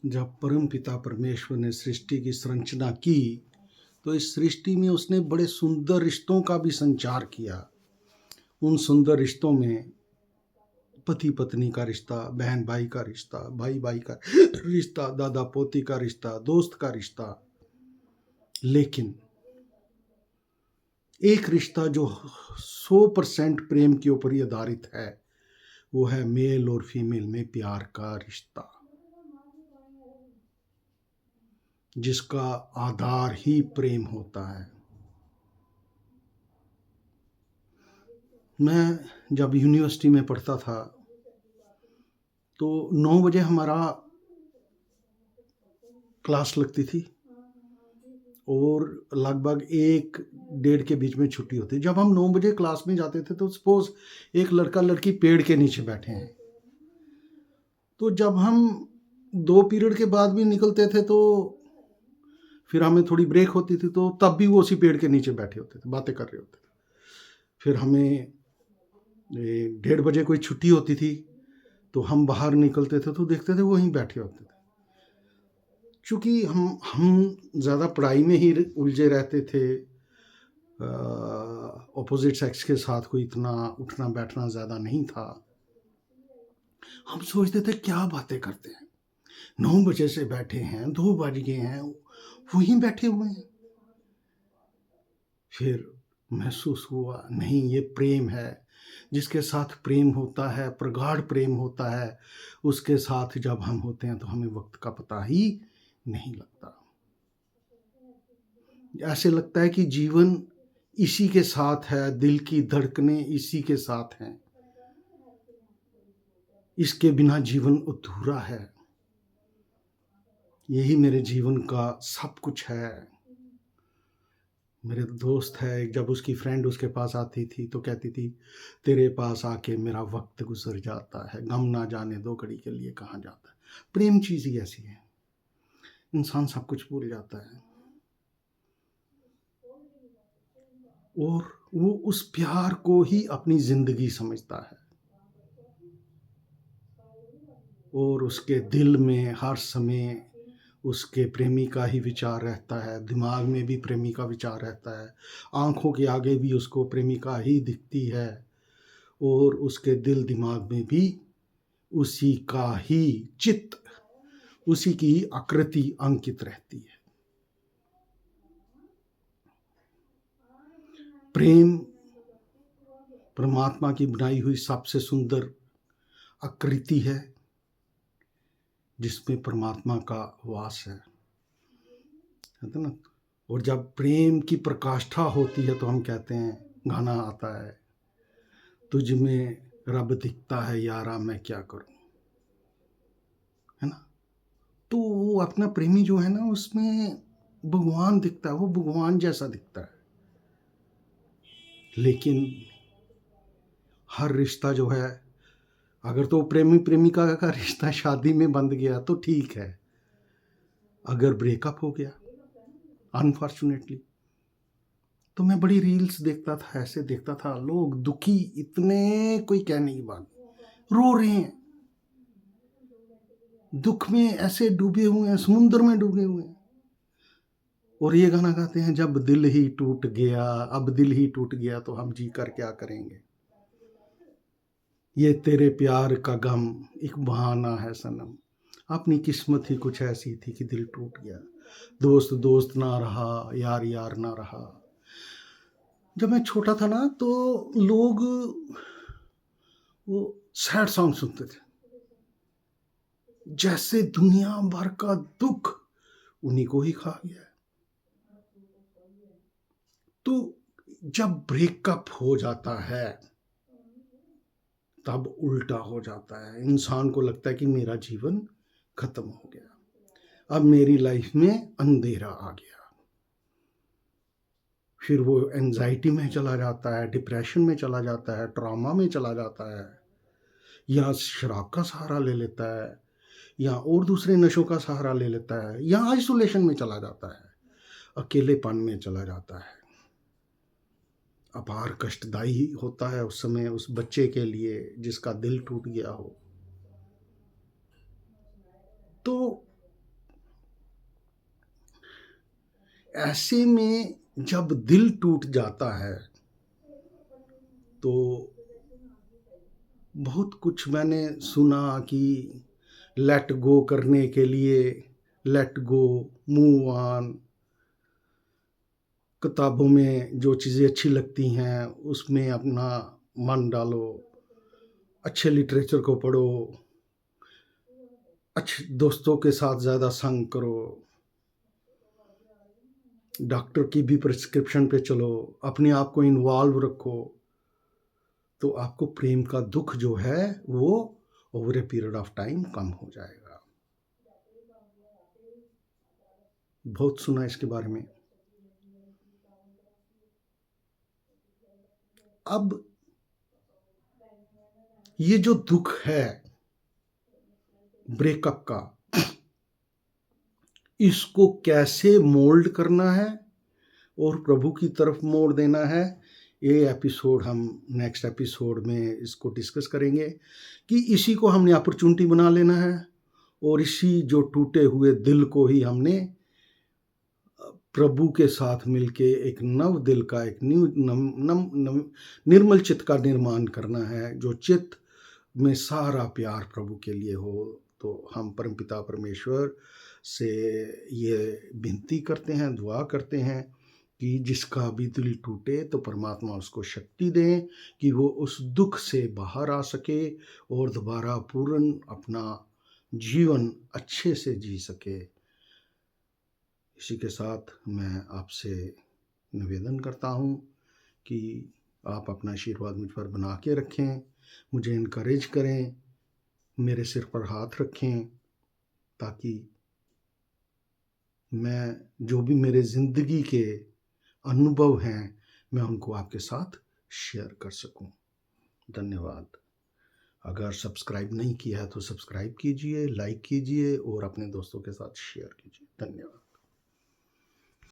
जब परम पिता परमेश्वर ने सृष्टि की संरचना की, तो इस सृष्टि में उसने बड़े सुंदर रिश्तों का भी संचार किया। उन सुंदर रिश्तों में पति पत्नी का रिश्ता, बहन भाई का रिश्ता, भाई भाई का रिश्ता, दादा पोती का रिश्ता, दोस्त का रिश्ता। लेकिन एक रिश्ता जो 100% प्रेम के ऊपर ही आधारित है, वो है मेल और फीमेल में प्यार का रिश्ता, जिसका आधार ही प्रेम होता है। मैं जब यूनिवर्सिटी में पढ़ता था तो 9 बजे हमारा क्लास लगती थी और लगभग 1-1:30 के बीच में छुट्टी होती। जब हम 9 बजे क्लास में जाते थे तो सपोज एक लड़का लड़की पेड़ के नीचे बैठे हैं, तो जब हम 2 पीरियड के बाद भी निकलते थे तो फिर हमें थोड़ी ब्रेक होती थी, तो तब भी वो उसी पेड़ के नीचे बैठे होते थे, बातें कर रहे होते थे। फिर हमें 1:30 बजे कोई छुट्टी होती थी तो हम बाहर निकलते थे तो देखते थे वहीं बैठे होते थे। चूँकि हम ज़्यादा पढ़ाई में ही उलझे रहते थे, ऑपोजिट सेक्स के साथ कोई इतना उठना बैठना ज़्यादा नहीं था। हम सोचते थे क्या बातें करते हैं, 9 बजे से बैठे हैं, 2 बज गए हैं, वहीं बैठे हुए हैं। फिर महसूस हुआ नहीं, ये प्रेम है। जिसके साथ प्रेम होता है, प्रगाढ़ प्रेम होता है, उसके साथ जब हम होते हैं तो हमें वक्त का पता ही नहीं लगता। ऐसे लगता है कि जीवन इसी के साथ है, दिल की धड़कनें इसी के साथ हैं, इसके बिना जीवन अधूरा है। यही मेरे जीवन का सब कुछ है। मेरे दोस्त है, जब उसकी फ्रेंड उसके पास आती थी तो कहती थी, तेरे पास आके मेरा वक्त गुजर जाता है, गम ना जाने दो घड़ी के लिए कहाँ जाता है। प्रेम चीज़ ही ऐसी है, इंसान सब कुछ भूल जाता है और वो उस प्यार को ही अपनी जिंदगी समझता है और उसके दिल में हर समय उसके प्रेमी का ही विचार रहता है, दिमाग में भी प्रेमी का विचार रहता है, आंखों के आगे भी उसको प्रेमिका ही दिखती है और उसके दिल दिमाग में भी उसी का ही चित्त, उसी की आकृति अंकित रहती है। प्रेम परमात्मा की बनाई हुई सबसे सुंदर आकृति है, जिसमें परमात्मा का वास है ना। और जब प्रेम की प्रकाष्ठा होती है तो हम कहते हैं, गाना आता है, तुझ में रब दिखता है यारा मैं क्या करूं, है ना। तो वो अपना प्रेमी जो है ना, उसमें भगवान दिखता है, वो भगवान जैसा दिखता है। लेकिन हर रिश्ता जो है, अगर तो प्रेमी प्रेमिका का रिश्ता शादी में बंध गया तो ठीक है, अगर ब्रेकअप हो गया अनफॉर्चुनेटली, तो मैं बड़ी रील्स देखता था, ऐसे देखता था, लोग दुखी इतने, कोई कह नहीं बात, रो रहे हैं, दुख में ऐसे डूबे हुए हैं, समुद्र में डूबे हुए हैं, और ये गाना गाते हैं, जब दिल ही टूट गया, अब दिल ही टूट गया तो हम जी कर क्या करेंगे, ये तेरे प्यार का गम एक बहाना है सनम, अपनी किस्मत ही कुछ ऐसी थी कि दिल टूट गया, दोस्त दोस्त ना रहा, यार यार ना रहा। जब मैं छोटा था ना तो लोग वो सैड सॉन्ग सुनते थे, जैसे दुनिया भर का दुख उन्हीं को ही खा गया। तो जब ब्रेकअप हो जाता है तब उल्टा हो जाता है, इंसान को लगता है कि मेरा जीवन खत्म हो गया, अब मेरी लाइफ में अंधेरा आ गया। फिर वो एंजाइटी में चला जाता है, डिप्रेशन में चला जाता है, ट्रॉमा में चला जाता है, या शराब का सहारा ले लेता है, या और दूसरे नशों का सहारा ले लेता है, या आइसोलेशन में चला जाता है, अकेलेपन में चला जाता है। अपार कष्टदायी होता है उस समय उस बच्चे के लिए जिसका दिल टूट गया हो। तो ऐसे में जब दिल टूट जाता है तो बहुत कुछ मैंने सुना कि लेट गो करने के लिए, लेट गो, मूव ऑन, किताबों में जो चीज़ें अच्छी लगती हैं उसमें अपना मन डालो, अच्छे लिटरेचर को पढ़ो, अच्छे दोस्तों के साथ ज़्यादा संग करो, डॉक्टर की भी प्रिस्क्रिप्शन पे चलो, अपने आप को इन्वॉल्व रखो, तो आपको प्रेम का दुख जो है वो over a period of time कम हो जाएगा। बहुत सुना इसके बारे में। अब ये जो दुख है ब्रेकअप का, इसको कैसे मोल्ड करना है और प्रभु की तरफ मोड़ देना है, ये एपिसोड हम नेक्स्ट एपिसोड में इसको डिस्कस करेंगे कि इसी को हमने अपॉर्चुनिटी बना लेना है और इसी जो टूटे हुए दिल को ही हमने प्रभु के साथ मिलके एक नव दिल का, एक निर्मल चित्त का निर्माण करना है, जो चित्त में सारा प्यार प्रभु के लिए हो। तो हम परमपिता परमेश्वर से ये विनती करते हैं, दुआ करते हैं कि जिसका भी दिल टूटे तो परमात्मा उसको शक्ति दें कि वो उस दुख से बाहर आ सके और दोबारा पूर्ण अपना जीवन अच्छे से जी सके। इसी के साथ मैं आपसे निवेदन करता हूँ कि आप अपना आशीर्वाद मुझ पर बना के रखें, मुझे इनकरेज करें, मेरे सिर पर हाथ रखें, ताकि मैं जो भी मेरे ज़िंदगी के अनुभव हैं मैं उनको आपके साथ शेयर कर सकूं। धन्यवाद। अगर सब्सक्राइब नहीं किया है तो सब्सक्राइब कीजिए, लाइक कीजिए और अपने दोस्तों के साथ शेयर कीजिए। धन्यवाद।